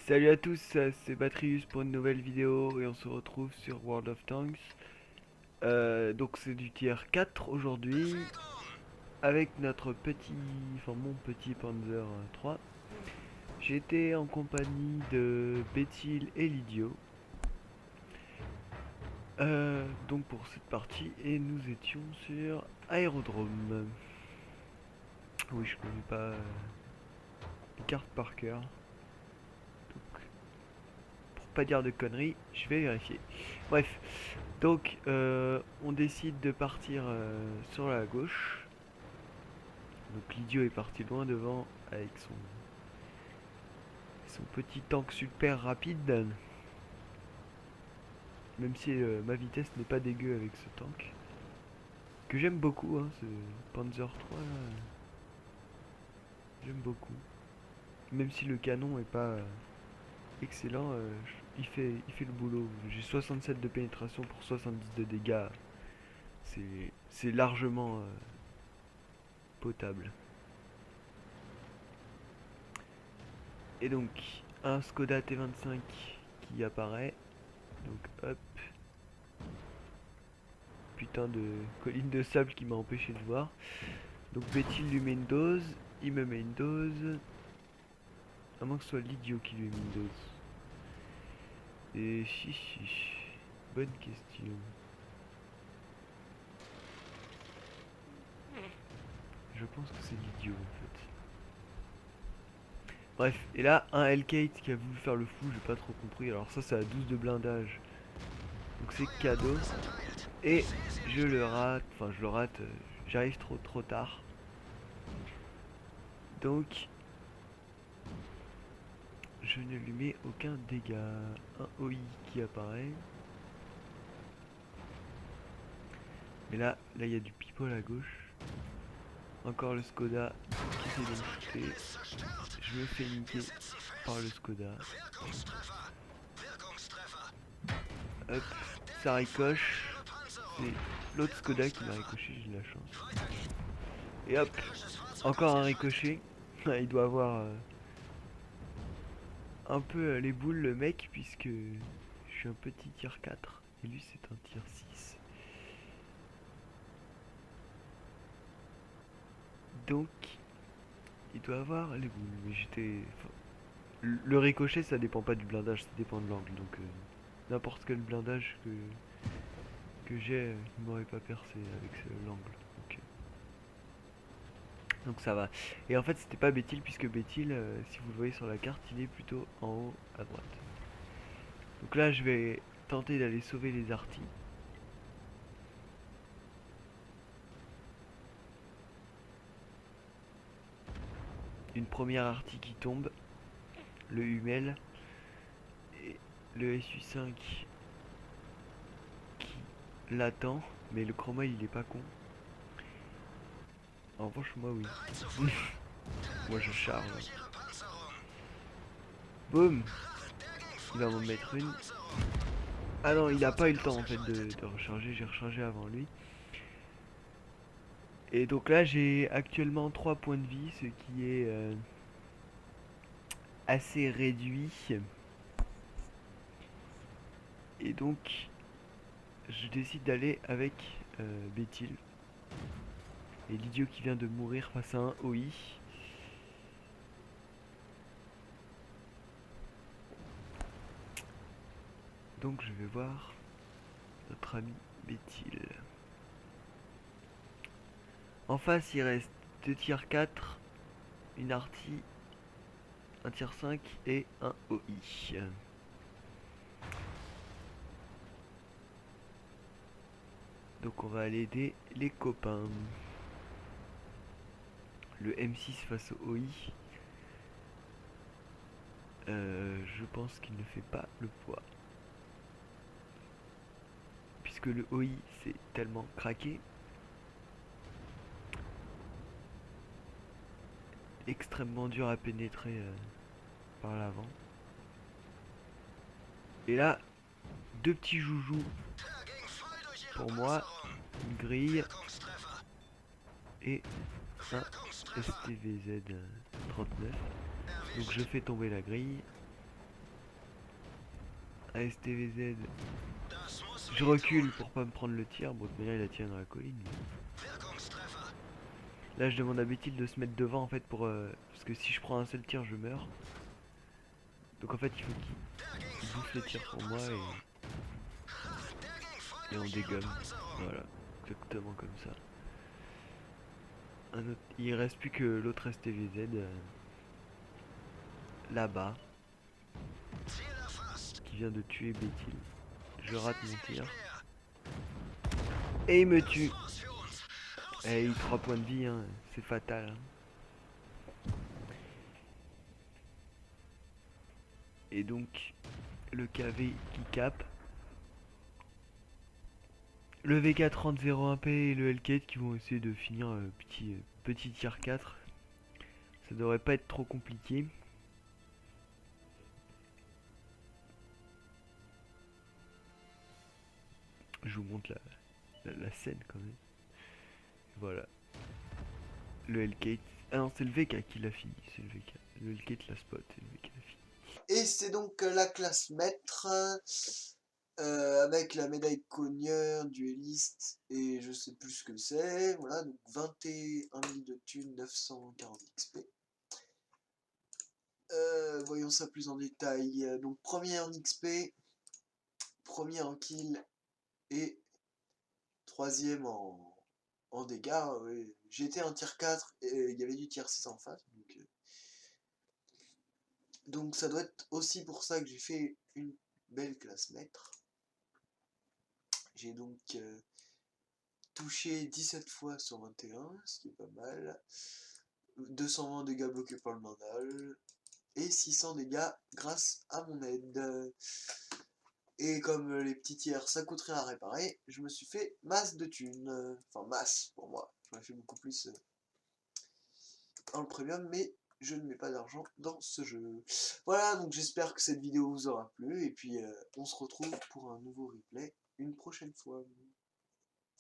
Salut à tous, c'est Batrius pour une nouvelle vidéo et on se retrouve sur World of Tanks. Donc c'est du tier 4 aujourd'hui avec notre petit, enfin mon petit Panzer 3. J'étais en compagnie de Bethil et Lydio. Donc pour cette partie et nous étions sur Aérodrome. Oui, je connais pas les cartes par cœur. Donc pour pas dire de conneries, je vais vérifier. Bref, donc on décide de partir sur la gauche. Donc l'idiot est parti loin devant avec son petit tank super rapide. Même si ma vitesse n'est pas dégueu avec ce tank. Que j'aime beaucoup, hein, ce Panzer 3 là. J'aime beaucoup. Même si le canon est pas excellent, il fait le boulot. J'ai 67 de pénétration pour 70 de dégâts. C'est largement potable. Et donc, un Skoda T25 qui apparaît. Donc hop, putain de colline de sable qui m'a empêché de voir. Donc Bethil lui met une dose, il me met une dose. À moins que ce soit l'idiot qui lui ait mis une dose. Et chichi, bonne question. Je pense que c'est l'idiot en fait. Bref, et là, un Hellcat qui a voulu faire le fou, j'ai pas trop compris. Alors ça, c'est à 12 de blindage. Donc c'est cadeau. Et je le rate, enfin je le rate, j'arrive trop tard. Donc je ne lui mets aucun dégât. Un OI qui apparaît. Mais là il y a du people à gauche. Encore le Skoda qui essaie de me shooter. Je me fais niquer par le Skoda. Hop, ça ricoche. C'est l'autre Skoda qui m'a ricoché, j'ai de la chance. Et hop, encore un ricochet. Il doit avoir un peu les boules le mec puisque je suis un petit tier 4 et lui c'est un tier 6. Donc il doit avoir les boules. Mais j'étais... enfin, le ricochet ça dépend pas du blindage, ça dépend de l'angle. Donc n'importe quel blindage que j'ai, il m'aurait pas percé avec l'angle. Donc ça va. Et en fait c'était pas Bethil puisque Bethil, si vous le voyez sur la carte, il est plutôt en haut à droite. Donc là je vais tenter d'aller sauver les artis. Une première artie qui tombe, le Hummel et le SU5 qui l'attend, mais le chroma il est pas con. En revanche moi oui. Moi je charge. Boum. Il va m'en mettre une. Ah non, il a pas eu le temps en fait de recharger, j'ai rechargé avant lui. Et donc là j'ai actuellement 3 points de vie, ce qui est assez réduit. Et donc je décide d'aller avec Bethil. Et l'idiot qui vient de mourir face à un OI. Donc je vais voir notre ami Bethil. En face il reste 2 tiers 4, une artie, un tiers 5 et un OI. Donc on va aller aider les copains. Le M6 face au OI. Je pense qu'il ne fait pas le poids. Puisque le OI c'est tellement craqué. Extrêmement dur à pénétrer par l'avant. Et là, deux petits joujoux pour moi. Une grille. Et un STVZ 39. Donc je fais tomber la grille. ASTVZ. Je recule pour pas me prendre le tir. Bon, de toute manière, il a tiré dans la colline. Là, je demande à Bethil de se mettre devant en fait pour. Parce que si je prends un seul tir, je meurs. Donc en fait, il faut qu'il bouffe les tirs pour moi et on dégomme. Voilà, exactement comme ça. Il reste plus que l'autre STVZ là-bas qui vient de tuer Bethil. Je rate mon tir. Et il me tue. Et il 3 points de vie, hein. C'est fatal. Hein. Et donc, le KV qui cap. Le VK30-01P et le Hellcat qui vont essayer de finir petit tier 4. Ça devrait pas être trop compliqué. Je vous montre la scène quand même. Voilà. Le Hellcat. Ah non, c'est le VK qui l'a fini. C'est le VK. Le Hellcat la spot. C'est le VK l'a fini. Et c'est donc la classe maître avec la médaille cogneur, dueliste et je sais plus ce que c'est. Voilà, donc 21 000 de thunes, 940 XP. Voyons ça plus en détail. Donc premier en XP, premier en kill et troisième en dégâts. Ouais. J'étais en tier 4 et il y avait du tier 6 en face. Donc ça doit être aussi pour ça que j'ai fait une belle classe maître. J'ai donc touché 17 fois sur 21, ce qui est pas mal. 220 dégâts bloqués par le mandal. Et 600 dégâts grâce à mon aide. Et comme les petits tiers ça coûte rien à réparer, je me suis fait masse de thunes. Enfin masse pour moi. J'aurais fait beaucoup plus dans le premium, mais je ne mets pas d'argent dans ce jeu. Voilà, donc j'espère que cette vidéo vous aura plu. Et puis on se retrouve pour un nouveau replay une prochaine fois.